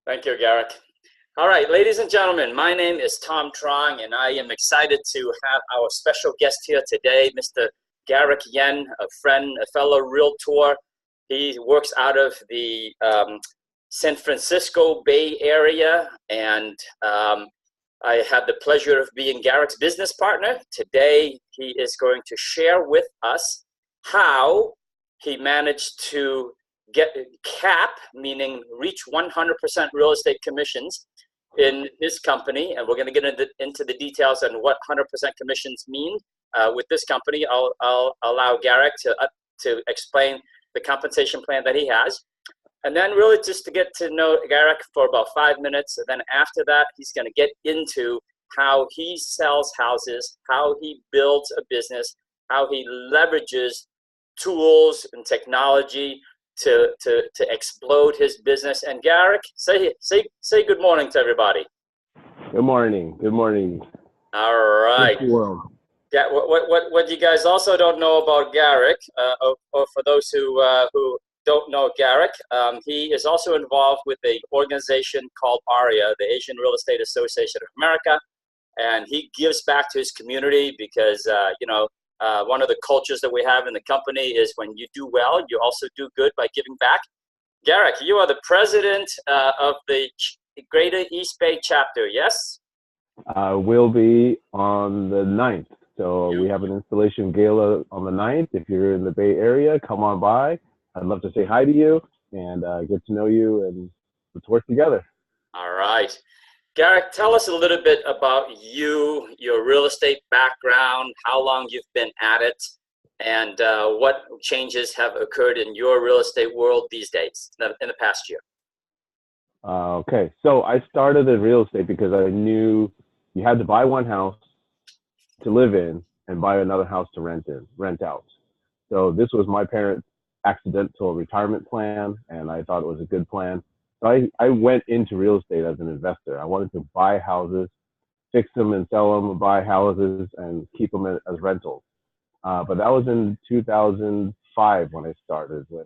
Thank you, Garrick. All right, ladies and gentlemen, my name is Tom Truong, and I am excited to have our special guest here today, Mr. Garrick Yan, a friend, a fellow realtor. He works out of the San Francisco Bay Area, and I have the pleasure of being Garrick's business partner. Today, he is going to share with us how he managed to get cap, meaning reach 100% real estate commissions in his company. And we're going to get into the details on what 100% commissions mean with this company. I'll allow Garrick to explain the compensation plan that he has. And then really just to get to know Garrick for about 5 minutes. And then after that, he's going to get into how he sells houses, how he builds a business, how he leverages tools and technology to explode his business. And Garrick, say good morning to everybody. Good morning. Good morning. All right. Yeah. What you guys also don't know about Garrick, or for those who don't know Garrick, he is also involved with an organization called ARIA, the Asian Real Estate Association of America, and he gives back to his community because one of the cultures that we have in the company is when you do well, you also do good by giving back. Garrick, you are the president of the Greater East Bay chapter, yes? Will be on the 9th. So we have an installation gala on the 9th. If you're in the Bay Area, come on by. I'd love to say hi to you and get to know you, and let's work together. All right. Garrick, tell us a little bit about you, your real estate background, how long you've been at it, and what changes have occurred in your real estate world these days, in the past year. Okay, so I started in real estate because I knew you had to buy one house to live in and buy another house to rent out. So this was my parents' accidental retirement plan, and I thought it was a good plan. So I went into real estate as an investor. I wanted to buy houses, fix them and sell them, buy houses and keep them as rentals. But that was in 2005 when I started, when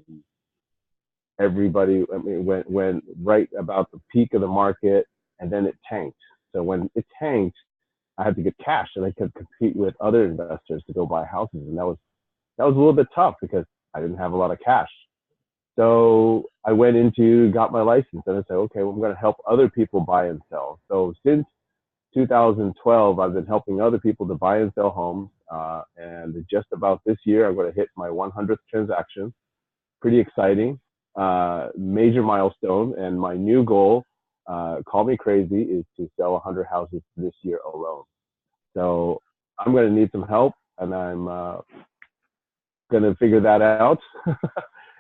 everybody, went right about the peak of the market, and then it tanked. So when it tanked, I had to get cash, and I could compete with other investors to go buy houses. And that was a little bit tough because I didn't have a lot of cash. So I got my license, and I said, okay, well, I'm going to help other people buy and sell. So since 2012, I've been helping other people to buy and sell homes. And just about this year, I'm going to hit my 100th transaction. Pretty exciting, major milestone. And my new goal, call me crazy, is to sell 100 houses this year alone. So I'm going to need some help, and I'm going to figure that out.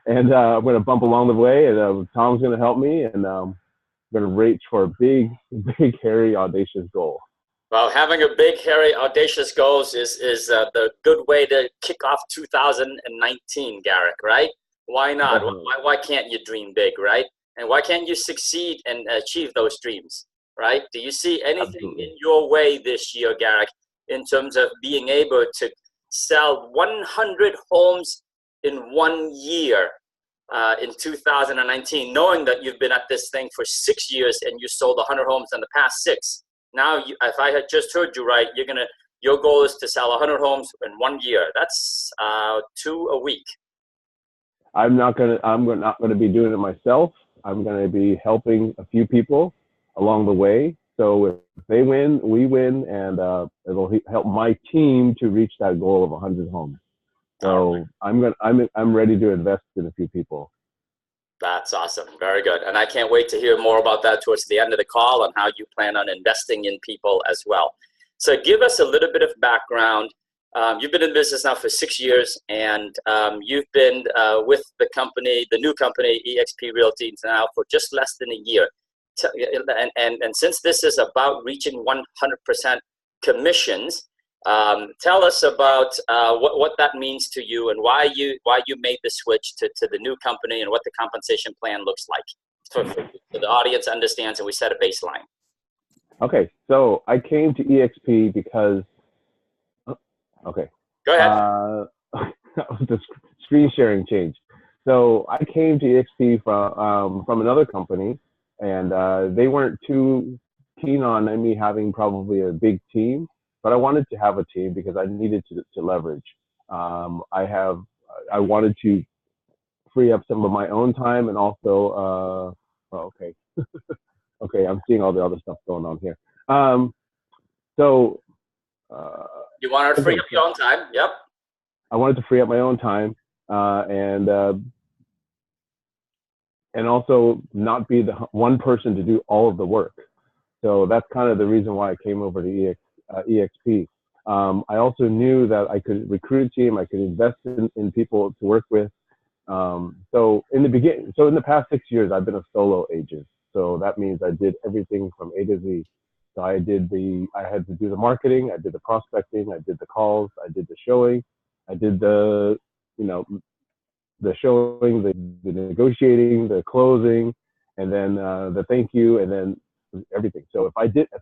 And I'm going to bump along the way, and Tom's going to help me, and I'm going to reach for a big, hairy, audacious goal. Well, having a big, hairy, audacious goals is the good way to kick off 2019, Garrick, right? Why not? Why can't you dream big, right? And why can't you succeed and achieve those dreams, right? Do you see anything in your way this year, Garrick, in terms of being able to sell 100 homes in 1 year in 2019, knowing that you've been at this thing for 6 years and you sold 100 homes in the past 6? Now, if I had just heard you right, your goal is to sell 100 homes in 1 year. That's 2 a week. I'm not gonna be doing it myself. I'm gonna be helping a few people along the way. So if they win, we win, and it'll help my team to reach that goal of 100 homes. So right. I'm ready to invest in a few people. That's awesome. Very good. And I can't wait to hear more about that towards the end of the call and how you plan on investing in people as well. So give us a little bit of background. You've been in business now for 6 years, and you've been with the company, the new company, eXp Realty, now for just less than a year. And since this is about reaching 100% commissions, tell us about what that means to you, and why you made the switch to the new company, and what the compensation plan looks like, so the audience understands and we set a baseline. Okay, so I came to eXp because, okay. Go ahead. The screen sharing changed. So I came to eXp from another company, and they weren't too keen on me having probably a big team, but I wanted to have a team because I needed to leverage. I wanted to free up some of my own time and also, okay, okay, I'm seeing all the other stuff going on here. So, You want to free up your own time? Yep. I wanted to free up my own time and also not be the one person to do all of the work. So that's kind of the reason why I came over to eXp. I also knew that I could recruit a team, I could invest in people to work with. So in the past 6 years, I've been a solo agent. So that means I did everything from A to Z. So I had to do the marketing, I did the prospecting, I did the calls, I did the showing, I did the showing, the negotiating, the closing, and then the thank you, and then everything. So if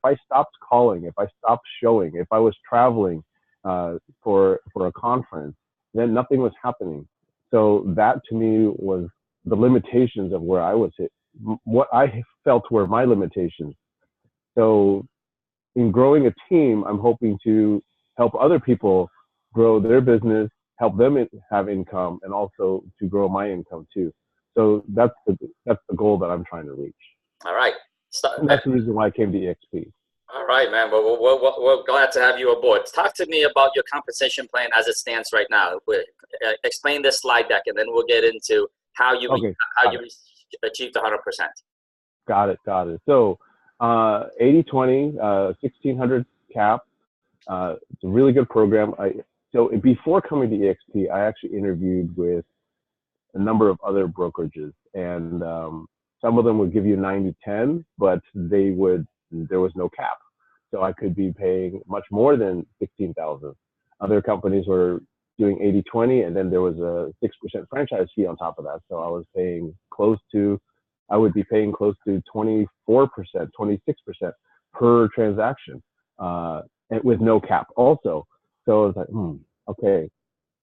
I stopped calling, if I stopped showing, if I was traveling for a conference, then nothing was happening. So that to me was the limitations of where I was hit, what I felt were my limitations. So in growing a team, I'm hoping to help other people grow their business, help them have income, and also to grow my income too. So that's the goal that I'm trying to reach. All right. And that's the reason why I came to eXp. All right, man. Well, we're glad to have you aboard. Talk to me about your compensation plan as it stands right now. Explain this slide deck, and then we'll get into how you achieved 100%. Got it. So 80/20, 1600 cap. It's a really good program. So before coming to eXp, I actually interviewed with a number of other brokerages, and some of them would give you 90/10, but there was no cap. So I could be paying much more than 16,000. Other companies were doing 80/20, and then there was a 6% franchise fee on top of that. So I would be paying close to 24%, 26% per transaction, and with no cap also. So I was like, okay,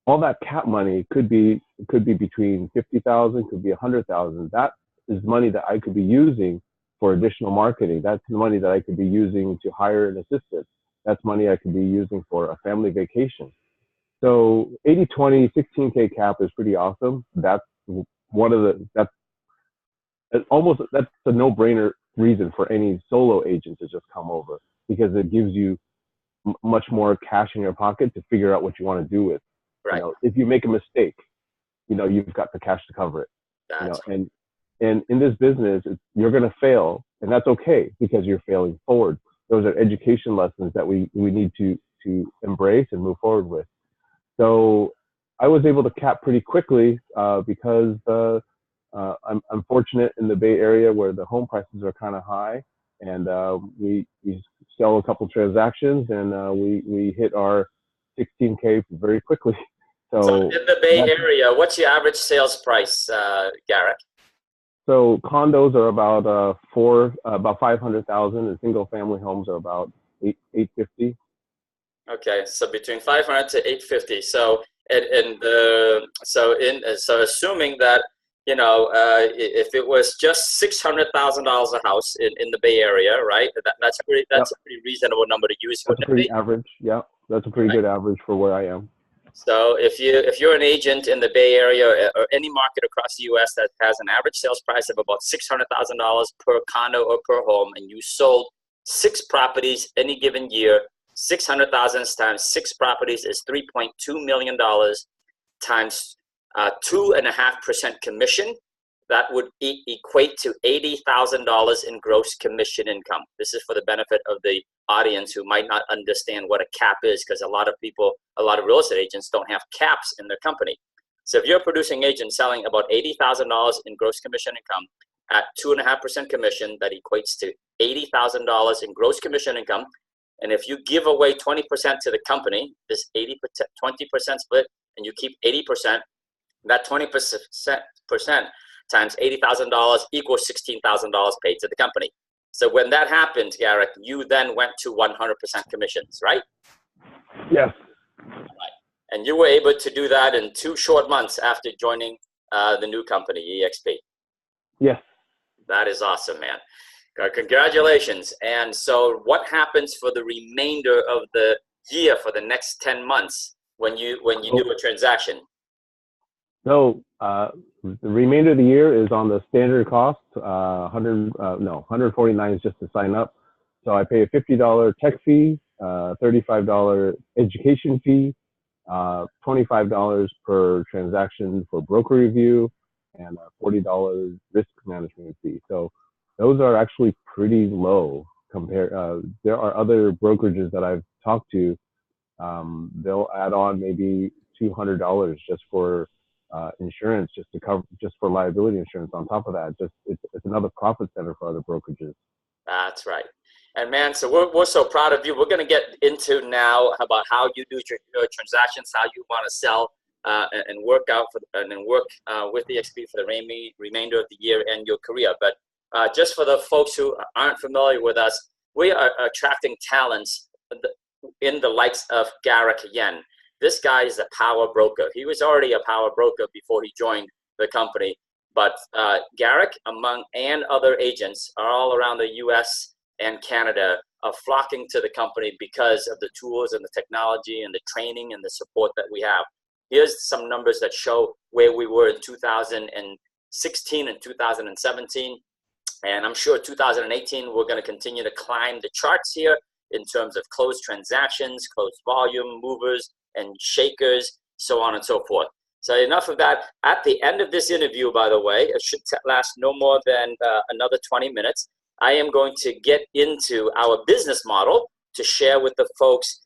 all that cap money could be between 50,000, could be 100,000. That is money that I could be using for additional marketing. That's the money that I could be using to hire an assistant. That's money I could be using for a family vacation. So 80/20, 16K cap is pretty awesome. That's a no-brainer reason for any solo agent to just come over, because it gives you much more cash in your pocket to figure out what you want to do with. Right. If you make a mistake, you've got the cash to cover it. And in this business, you're going to fail, and that's okay, because you're failing forward. Those are education lessons that we need to embrace and move forward with. So I was able to cap pretty quickly because I'm fortunate in the Bay Area where the home prices are kind of high, and we sell a couple transactions, and we hit our 16K very quickly. So in the Bay Area, what's your average sales price, Garrick? So condos are about 500,000, and single family homes are about 850. Okay, so between 500 to 850. So so assuming that if it was just $600,000 a house in the Bay Area, right? That's a pretty reasonable number to use. That's a pretty average. Yeah, that's a pretty good average for where I am. So if you're an agent in the Bay Area or any market across the U.S. that has an average sales price of about $600,000 per condo or per home, and you sold 6 properties any given year, 600,000 times 6 properties is $3.2 million times 2.5% commission. That would equate to $80,000 in gross commission income. This is for the benefit of the audience who might not understand what a cap is, because a lot of real estate agents don't have caps in their company. So if you're a producing agent selling about $80,000 in gross commission income at 2.5% commission, that equates to $80,000 in gross commission income. And if you give away 20% to the company, this 20% split, and you keep 80%, that 20% times $80,000 equals $16,000 paid to the company. So when that happened, Garrick, you then went to 100% commissions, right? Yes. Right. And you were able to do that in 2 short months after joining the new company, eXp. Yes. That is awesome, man. Congratulations. And so what happens for the remainder of the year, for the next 10 months when you do a transaction? So the remainder of the year is on the standard cost. 149 is just to sign up. So I pay a $50 tech fee, $35 education fee, $25 per transaction for broker review, and a $40 risk management fee. So those are actually pretty low compared. There are other brokerages that I've talked to. They'll add on maybe $200 just for insurance, just to cover, just for liability insurance. On top of that, it's another profit center for other brokerages. That's right. And man, so we're so proud of you. We're going to get into now about how you do your transactions, how you want to sell and work out with eXp for the remainder of the year and your career. But just for the folks who aren't familiar with us, we are attracting talents in the likes of Garrick Yan. This guy is a power broker. He was already a power broker before he joined the company. But Garrick, and other agents are all around the U.S. and Canada are flocking to the company because of the tools and the technology and the training and the support that we have. Here's some numbers that show where we were in 2016 and 2017. And I'm sure 2018, we're going to continue to climb the charts here in terms of closed transactions, closed volume, movers and shakers, so on and so forth. So enough of that. At the end of this interview, by the way, it should last no more than another 20 minutes. I am going to get into our business model to share with the folks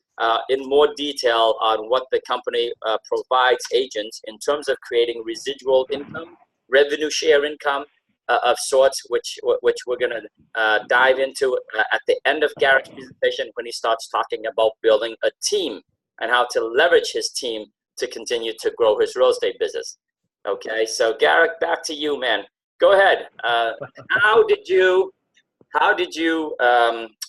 in more detail on what the company provides agents in terms of creating residual income, revenue share income of sorts, which we're going to dive into at the end of Garrick's presentation when he starts talking about building a team and how to leverage his team to continue to grow his real estate business. Okay, so Garrick, back to you, man. Go ahead.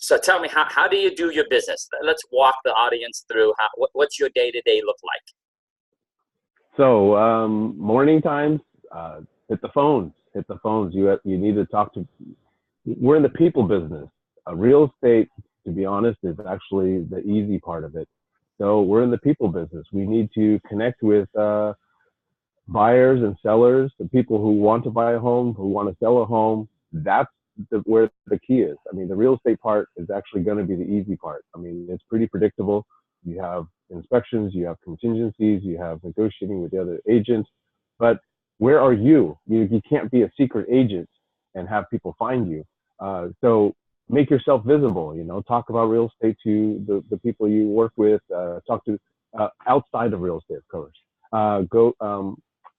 So tell me, how do you do your business? Let's walk the audience through what's your day-to-day look like? So morning times, hit the phones. You need to talk to. We're in the people business. Real estate, to be honest, is actually the easy part of it. So we're in the people business. We need to connect with buyers and sellers, the people who want to buy a home, who want to sell a home. That's where the key is. I mean, the real estate part is actually going to be the easy part. I mean, it's pretty predictable. You have inspections, you have contingencies, you have negotiating with the other agents. But where are you? You can't be a secret agent and have people find you. So make yourself visible, talk about real estate to the people you work with, talk to outside of real estate, of course. Go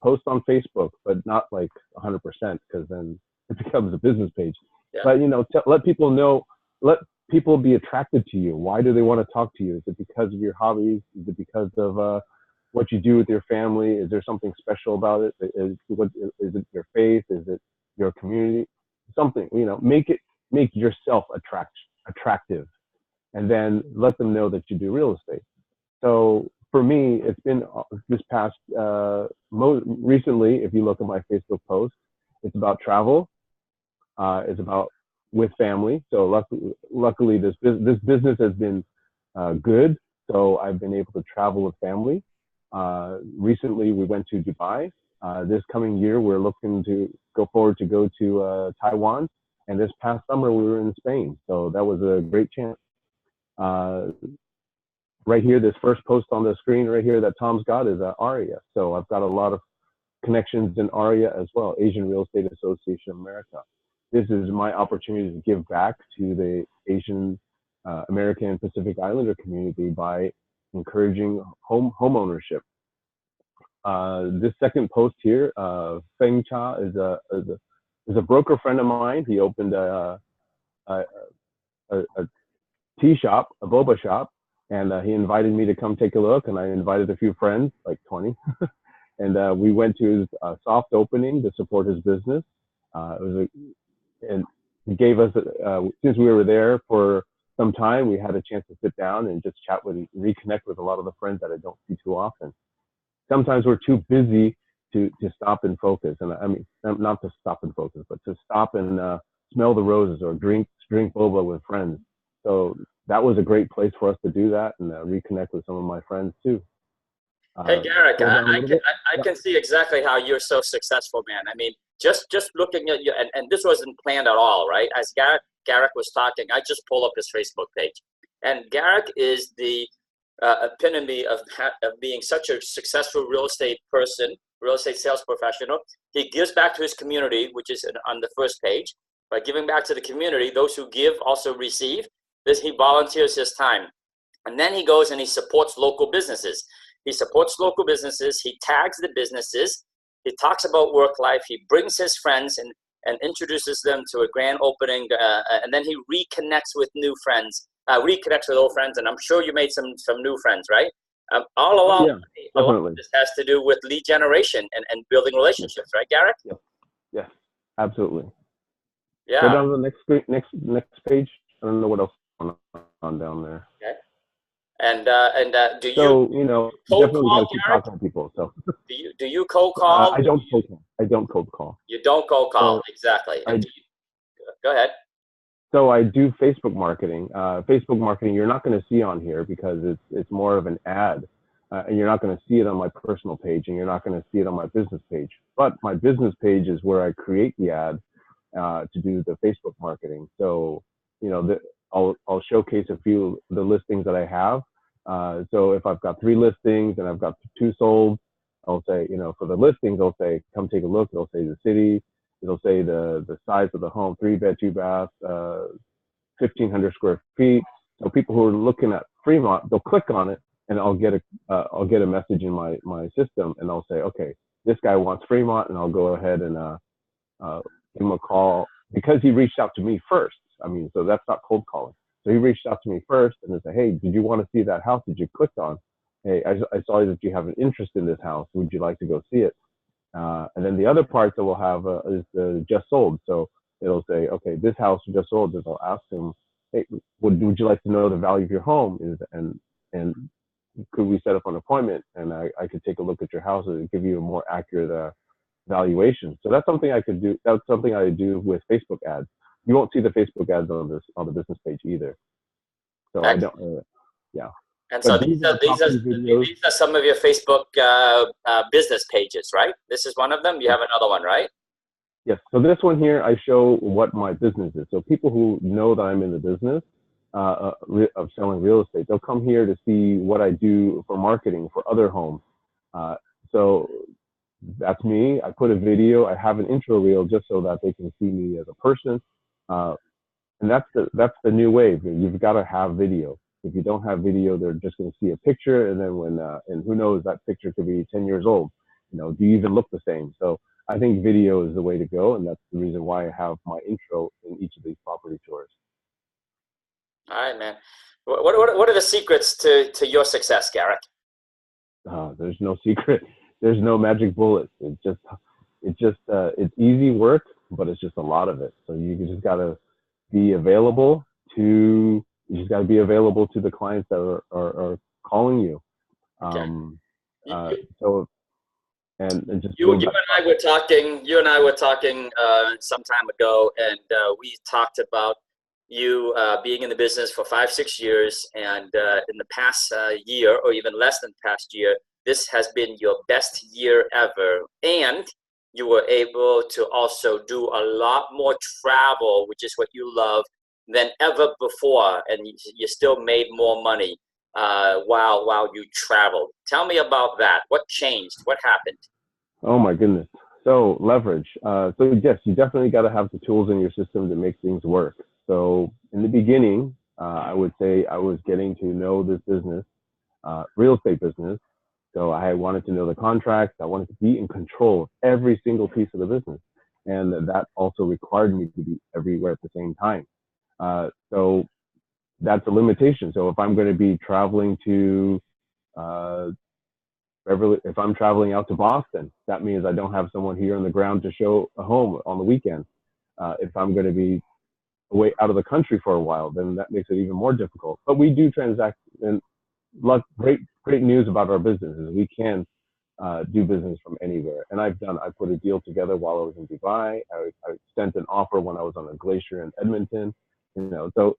post on Facebook, but not like 100% because then it becomes a business page. Yeah. But, let people know, let people be attracted to you. Why do they want to talk to you? Is it because of your hobbies? Is it because of what you do with your family? Is there something special about it? Is it your faith? Is it your community? Something, make yourself attractive, and then let them know that you do real estate. So for me, it's been this past, recently, if you look at my Facebook post, it's about travel. It's about with family. So luckily this business has been good. So I've been able to travel with family. Recently we went to Dubai. This coming year, we're looking to go to Taiwan. And this past summer we were in Spain. So that was a great chance. Right here, this first post on the screen right here that Tom's got is ARIA. So I've got a lot of connections in ARIA as well, Asian Real Estate Association of America. This is my opportunity to give back to the Asian American and Pacific Islander community by encouraging home ownership. This second post here, Feng Cha is a broker friend of mine. He opened a tea shop, a boba shop, and he invited me to come take a look. And I invited a few friends, like 20, and we went to his soft opening to support his business. And he gave us, since we were there for some time, we had a chance to sit down and just chat with and reconnect with a lot of the friends that I don't see too often. Sometimes we're too busy to stop and focus. And I mean, not to stop and focus, but to stop and smell the roses or drink boba with friends. So that was a great place for us to do that and reconnect with some of my friends too. Hey Garrick, Scroll down a little bit. I Yeah. can see exactly how you're so successful, man. I mean, just looking at you, and this wasn't planned at all, right? As Garrick was talking, I just pulled up his Facebook page, and Garrick is the epitome of being such a successful real estate person, real estate sales professional. He gives back to his community, which is on the first page. By giving back to the community, those who give also receive. This, he volunteers his time, and then he goes and he supports local businesses. He supports local businesses. He tags the businesses. He talks about work life. He brings his friends and introduces them to a grand opening. And then he reconnects with new friends, reconnects with old friends. And I'm sure you made some new friends, right? All along, Yeah, a lot of this has to do with lead generation and building relationships, right, Garrick? Yes, absolutely. Yeah. Go down to the next page. I don't know what else is on down there. Okay. And do you? So you know, cold definitely call, got to keep Garrick? talking to people. So Do you cold call? I don't cold call. I don't cold call. You don't cold call, So exactly. And go ahead. So I do Facebook marketing. Facebook marketing, you're not going to see on here because it's more of an ad, and you're not going to see it on my personal page, and you're not going to see it on my business page. But my business page is where I create the ad to do the Facebook marketing. So you know, I'll showcase a few of the listings that I have. So if I've got 3 listings and I've got 2 sold, I'll say, you know, for the listings, I'll say, come take a look. It'll say the city. It'll say the size of the home, 3-bed, 2-bath, 1,500 square feet. So people who are looking at Fremont, they'll click on it, and I'll get a message in my system, and I'll say, okay, this guy wants Fremont, and I'll go ahead and give him a call because he reached out to me first. I mean, so that's not cold calling. So he reached out to me first and they said, hey, did you want to see that house that you clicked on? Hey, I saw that you have an interest in this house. Would you like to go see it? And then the other part that we'll have is the just sold. So it'll say, okay, this house just sold. And I'll ask him, hey, would you like to know the value of your home? And could we set up an appointment and I could take a look at your house and give you a more accurate valuation. So that's something I could do. That's something I do with Facebook ads. You won't see the Facebook ads on the business page either. So I don't. Yeah. And so these are some of your Facebook business pages, right? This is one of them. You have another one, right? Yes. So this one here, I show what my business is. So people who know that I'm in the business of selling real estate, they'll come here to see what I do for marketing for other homes. So that's me. I put a video. I have an intro reel just so that they can see me as a person. And that's the new wave. You've got to have video. If you don't have video, they're just going to see a picture, and then and who knows, that picture could be 10 years old. You know, do you even look the same? So I think video is the way to go, and that's the reason why I have my intro in each of these property tours. All right, man. What are the secrets to your success, Garrick? There's no secret. There's no magic bullet. It's easy work, but it's just a lot of it. So you just got to be available to. You just got to be available to the clients that are calling you. So and just you and I were talking. You and I were talking some time ago, and we talked about you being in the business for 5-6 years, and in the past year, or even less than past year, this has been your best year ever, and you were able to also do a lot more travel, which is what you love, than ever before, and you still made more money while you traveled. Tell me about that. What changed? What happened? Oh my goodness. So leverage. So yes, you definitely got to have the tools in your system to make things work. So in the beginning, I would say I was getting to know this business, real estate business. So I wanted to know the contracts. I wanted to be in control of every single piece of the business. And that also required me to be everywhere at the same time. So that's a limitation. So if I'm going to be traveling to if I'm traveling out to Boston, that means I don't have someone here on the ground to show a home on the weekend. If I'm going to be away out of the country for a while, then that makes it even more difficult. But we do transact, and great news about our business is we can do business from anywhere. And I put a deal together while I was in Dubai. I sent an offer when I was on a glacier in Edmonton. So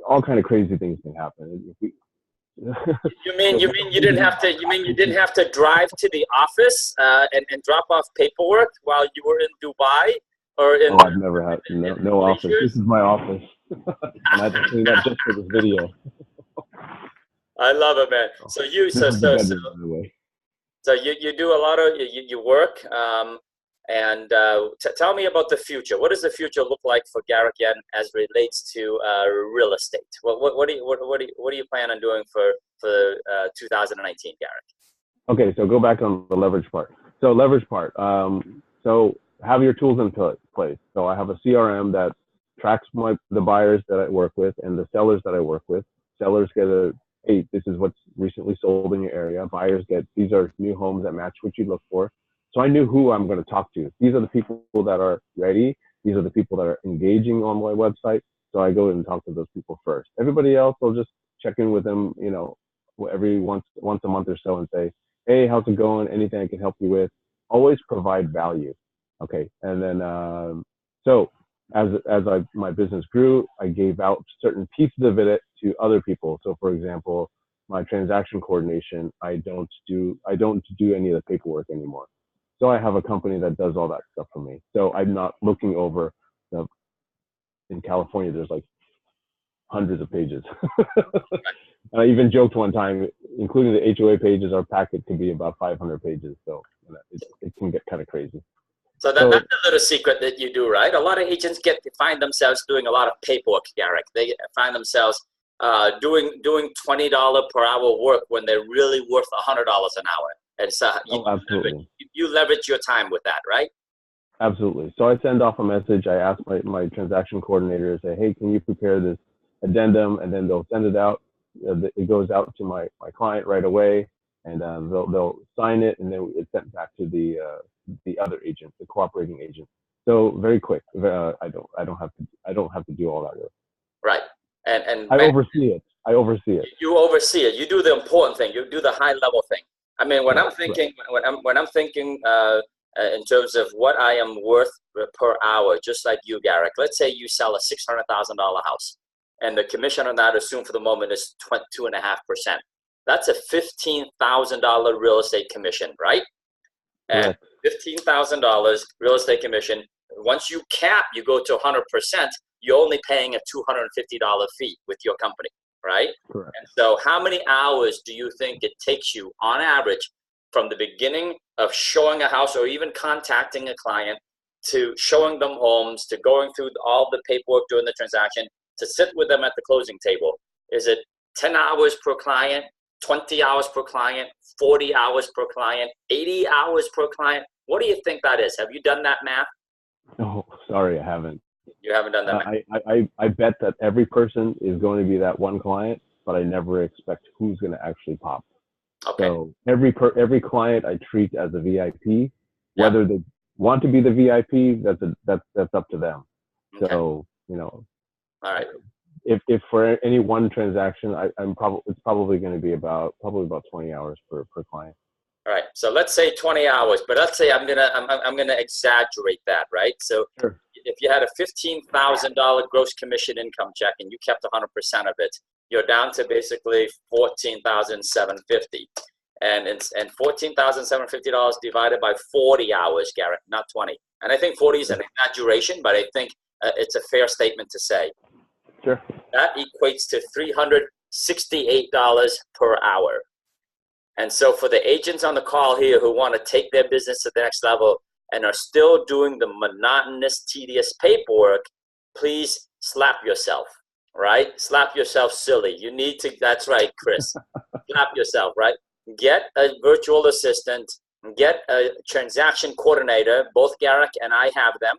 all kind of crazy things can happen. You didn't have to? You mean you didn't have to drive to the office and drop off paperwork while you were in Dubai or in? Oh, I've never had no office. This is my office, and I had to clean up just for this video. I love it, man. So you do a lot of you work. Tell me about the future. What does the future look like for Garrick Yan as relates to real estate? What do you plan on doing for 2019, Garrick? Okay, so go back on the leverage part. So have your tools in place. So I have a CRM that tracks the buyers that I work with and the sellers that I work with. Sellers get hey, this is what's recently sold in your area. Buyers get, these are new homes that match what you look for. So I knew who I'm going to talk to. These are the people that are ready. These are the people that are engaging on my website. So I go and talk to those people first. Everybody else, I'll just check in with them, every once a month or so and say, hey, how's it going? Anything I can help you with? Always provide value. Okay. And then, so as my business grew, I gave out certain pieces of it to other people. So for example, my transaction coordination, I don't do any of the paperwork anymore. So I have a company that does all that stuff for me. So I'm not looking over in California, there's like hundreds of pages. And I even joked one time, including the HOA pages, our packet could be about 500 pages. So it can get kind of crazy. So that's a little secret that you do, right? A lot of agents find themselves doing a lot of paperwork, Garrick. They find themselves doing $20 per hour work when they're really worth $100 an hour. And so absolutely. You leverage your time with that, right? Absolutely. So I send off a message. I ask my transaction coordinator, say, hey, can you prepare this addendum? And then they'll send it out. It goes out to my client right away, and they'll sign it, and then it's sent back to the other agent, the cooperating agent. So very quick. I don't have to do all that work. Right. And I oversee it. You oversee it. You do the important thing. You do the high level thing. I mean, when I'm thinking in terms of what I am worth per hour, just like you, Garrick. Let's say you sell a $600,000 house, and the commission on that, assume for the moment, is 2.5%. That's a $15,000 real estate commission, right? And $15,000 real estate commission. Once you cap, you go to 100%. You're only paying a $250 fee with your company, right? Correct. And so how many hours do you think it takes you on average from the beginning of showing a house or even contacting a client to showing them homes, to going through all the paperwork during the transaction, to sit with them at the closing table? Is it 10 hours per client, 20 hours per client, 40 hours per client, 80 hours per client? What do you think that is? Have you done that math? Oh, sorry, I haven't. You haven't done that math? I bet that every person is going to be that one client, but I never expect who's going to actually pop. Okay. So every client I treat as a VIP, whether they want to be the VIP, that's up to them. Okay. So, all right. If for any one transaction, it's probably going to be about 20 hours per client. All right. So let's say 20 hours, but let's say I'm gonna exaggerate that, right? So sure. If you had a $15,000 gross commission income check and you kept 100% of it, you're down to basically $14,750, and $14,750 divided by 40 hours, Garrick, not 20. And I think 40 is an exaggeration, but I think it's a fair statement to say. Sure. That equates to $368 per hour. And so for the agents on the call here who want to take their business to the next level and are still doing the monotonous, tedious paperwork, please slap yourself, right? Slap yourself silly. You need to, that's right, Chris. Slap yourself, right? Get a virtual assistant, get a transaction coordinator. Both Garrick and I have them,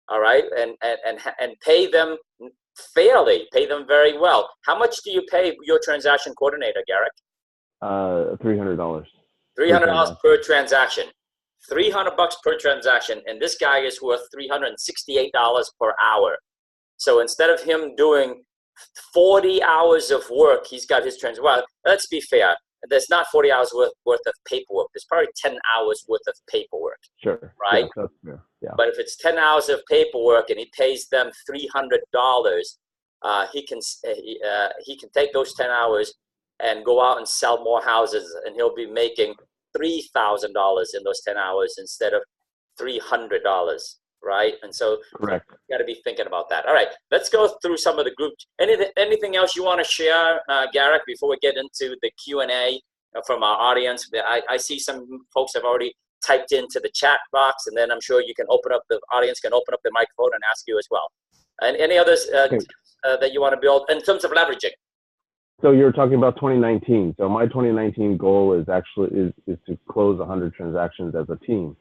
all right? And pay them fairly, pay them very well. How much do you pay your transaction coordinator, Garrick? $300. $300 per transaction. $300 per transaction, and this guy is worth $368 per hour. So instead of him doing 40 hours of work, he's got his well, let's be fair. there's not 40 hours worth of paperwork. There's probably 10 hours worth of paperwork. Sure. Right? Yeah, that's fair. Yeah. But if it's 10 hours of paperwork and he pays them $300, he can take those 10 hours and go out and sell more houses, and he'll be making $3,000 in those 10 hours instead of $300, right? And so correct. You got to be thinking about that. All right, let's go through some of the group. Anything else you want to share, Garrick, before we get into the Q&A from our audience? I see some folks have already typed into the chat box, and then I'm sure the audience can open up the microphone and ask you as well. And any others tips, that you want to build in terms of leveraging? So you're talking about 2019. So my 2019 goal is actually is to close 100 transactions as a team.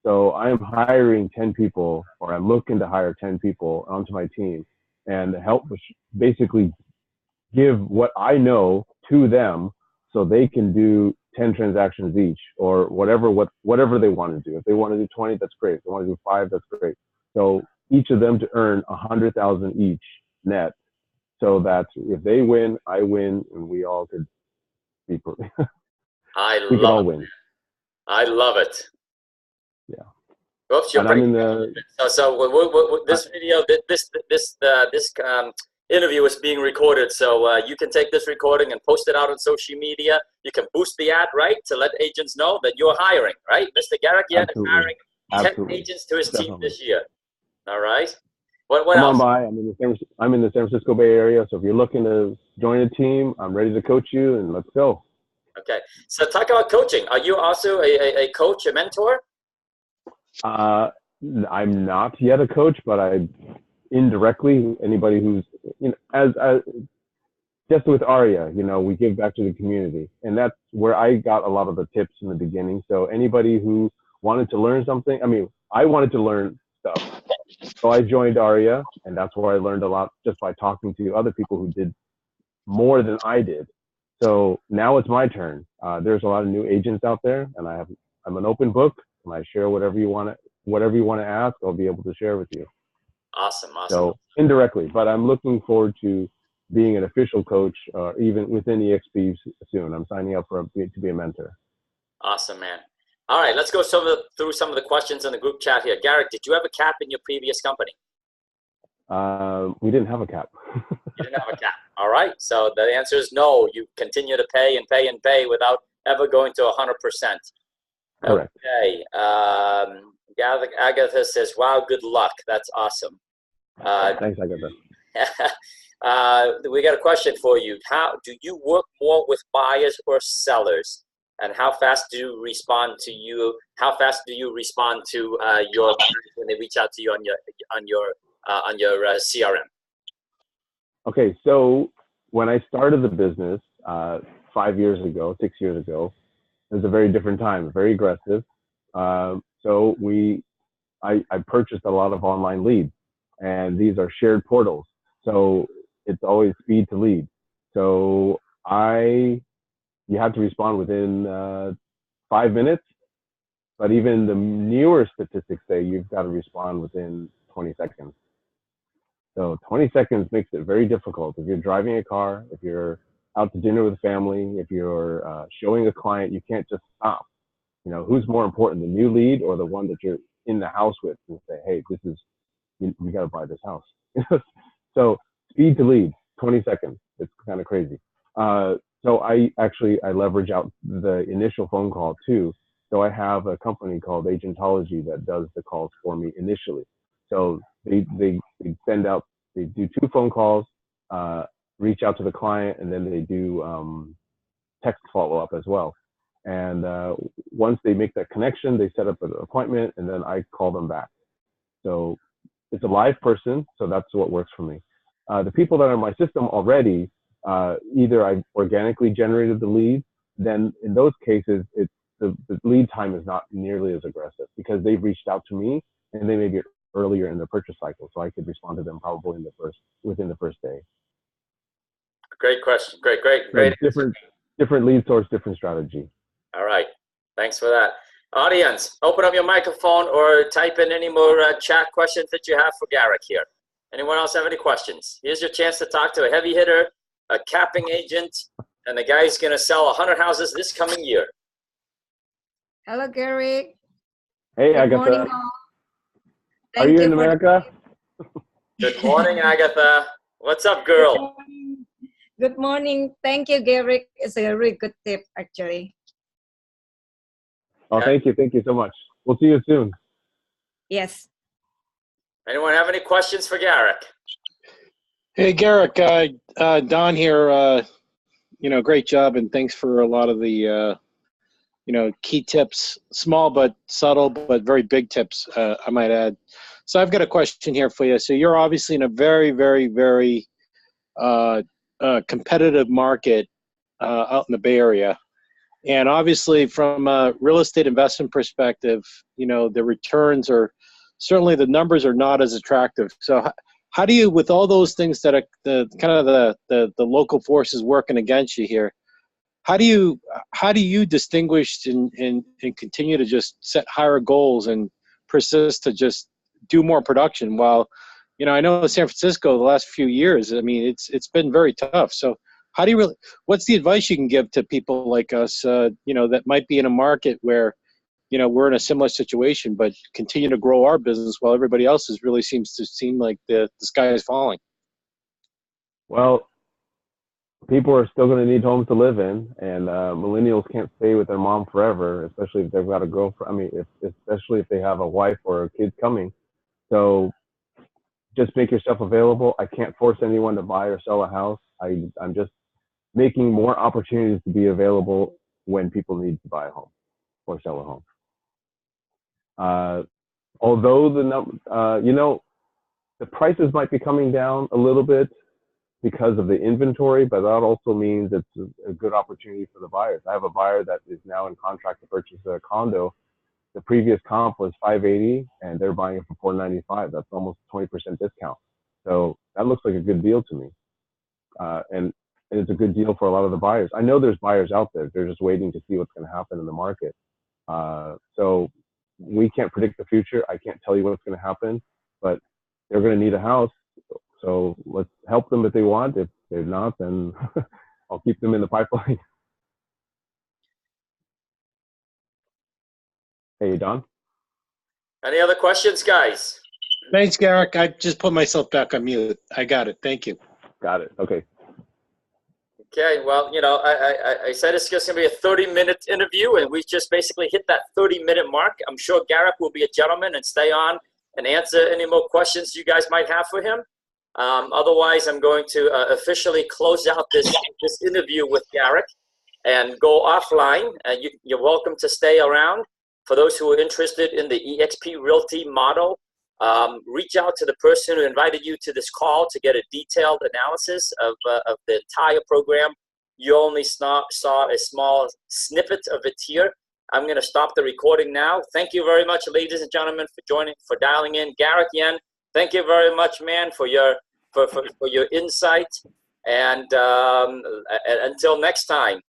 So I'm hiring 10 people, or I'm looking to hire 10 people onto my team and help basically give what I know to them so they can do 10 transactions each, or whatever they want to do. If they want to do 20, that's great. If they want to do 5, that's great. So each of them to earn 100,000 each net, so that if they win, I win, and we all could be. We could all win. I love it. Yeah. Oops, you're breaking this video, this interview is being recorded, so you can take this recording and post it out on social media. You can boost the ad, right, to let agents know that you're hiring, right? Mr. Garrick Yan is hiring 10 agents to his team this year. All right. What Come else? on by. I'm in the San Francisco Bay Area, so if you're looking to join a team, I'm ready to coach you, and let's go. Okay. So talk about coaching. Are you also a coach, a mentor? I'm not yet a coach, but I indirectly, anybody who's, as just with Aria, we give back to the community, and that's where I got a lot of the tips in the beginning. So anybody who wanted to learn something, I wanted to learn stuff. So I joined Aria, and that's where I learned a lot just by talking to other people who did more than I did. So now it's my turn. There's a lot of new agents out there, and I'm an open book, and I share whatever you want to ask. I'll be able to share with you. Awesome. So indirectly, but I'm looking forward to being an official coach, even within eXp soon. I'm signing up to be a mentor. Awesome, man. All right, let's go through some of the questions in the group chat here. Garrick, did you have a cap in your previous company? We didn't have a cap. You didn't have a cap. All right, so the answer is no. You continue to pay and pay and pay without ever going to 100%. Correct. Okay. Agatha says, wow, good luck. That's awesome. Thanks, Agatha. We got a question for you. How do you work more with buyers or sellers? And how fast do you respond to your buyers when they reach out to you on your CRM? Okay, so when I started the business 6 years ago, it was a very different time, very aggressive. So I purchased a lot of online leads, and these are shared portals. So it's always speed to lead. So you have to respond within 5 minutes, but even the newer statistics say you've got to respond within 20 seconds. So 20 seconds makes it very difficult. If you're driving a car, if you're out to dinner with family, if you're showing a client, you can't just stop. Who's more important, the new lead or the one that you're in the house with, and say, hey, you got to buy this house. So speed to lead, 20 seconds. It's kind of crazy. So I leverage out the initial phone call too. So I have a company called Agentology that does the calls for me initially. So they do 2 phone calls, reach out to the client, and then they do text follow-up as well. And once they make that connection, they set up an appointment, and then I call them back. So it's a live person, so that's what works for me. The people that are in my system already, either I organically generated the lead, then in those cases, the lead time is not nearly as aggressive because they've reached out to me and they may be earlier in the purchase cycle, so I could respond to them probably within the first day. Great question. Great. Different lead source, different strategy. All right. Thanks for that. Audience, open up your microphone or type in any more chat questions that you have for Garrick here. Anyone else have any questions? Here's your chance to talk to a heavy hitter, a capping agent, and the guy's going to sell 100 houses this coming year. Hello, Garrick. Hey, Good morning, Agatha. all. Are you in America? Good morning, Agatha. What's up, Good girl? morning. Good morning. Thank you, Garrick. It's a really good tip, actually. Oh, thank you so much. We'll see you soon. Yes. Anyone have any questions for Garrick? Hey, Garrick, Don here. Great job, and thanks for a lot of the, key tips, small but subtle, but very big tips, I might add. So I've got a question here for you. So you're obviously in a very, very, very competitive market out in the Bay Area. And obviously from a real estate investment perspective, the returns are, certainly the numbers are not as attractive. So how do you, with all those things that are the local forces working against you here, how do you distinguish and continue to just set higher goals and persist to just do more production while, I know in San Francisco the last few years, I mean, it's been very tough. So how do you what's the advice you can give to people like us, that might be in a market where, we're in a similar situation, but continue to grow our business while everybody else's really seems to seem like the sky is falling? Well, people are still going to need homes to live in, and millennials can't stay with their mom forever, especially if they've got a girlfriend. I mean, especially if they have a wife or kids coming. So just make yourself available. I can't force anyone to buy or sell a house. I'm just making more opportunities to be available when people need to buy a home or sell a home. Although the prices might be coming down a little bit because of the inventory, but that also means it's a good opportunity for the buyers. I have a buyer that is now in contract to purchase a condo. The previous comp was $580, and they're buying it for $495. That's almost 20% discount. So that looks like a good deal to me. And it's a good deal for a lot of the buyers. I know there's buyers out there. They're just waiting to see what's going to happen in the market. So we can't predict the future. I can't tell you what's going to happen, but they're going to need a house. So let's help them if they want. If they're not, then I'll keep them in the pipeline. Hey, Don. Any other questions, guys? Thanks, Garrick. I just put myself back on mute. I got it. Thank you. Got it. Okay. Okay, well, I said it's just going to be a 30-minute interview, and we just basically hit that 30-minute mark. I'm sure Garrick will be a gentleman and stay on and answer any more questions you guys might have for him. Otherwise, I'm going to officially close out this interview with Garrick and go offline. You're welcome to stay around. For those who are interested in the eXp Realty model, reach out to the person who invited you to this call to get a detailed analysis of the entire program. You only saw a small snippet of it here. I'm going to stop the recording now. Thank you very much, ladies and gentlemen, for dialing in. Garrick Yan, thank you very much, man, for your insight. And until next time,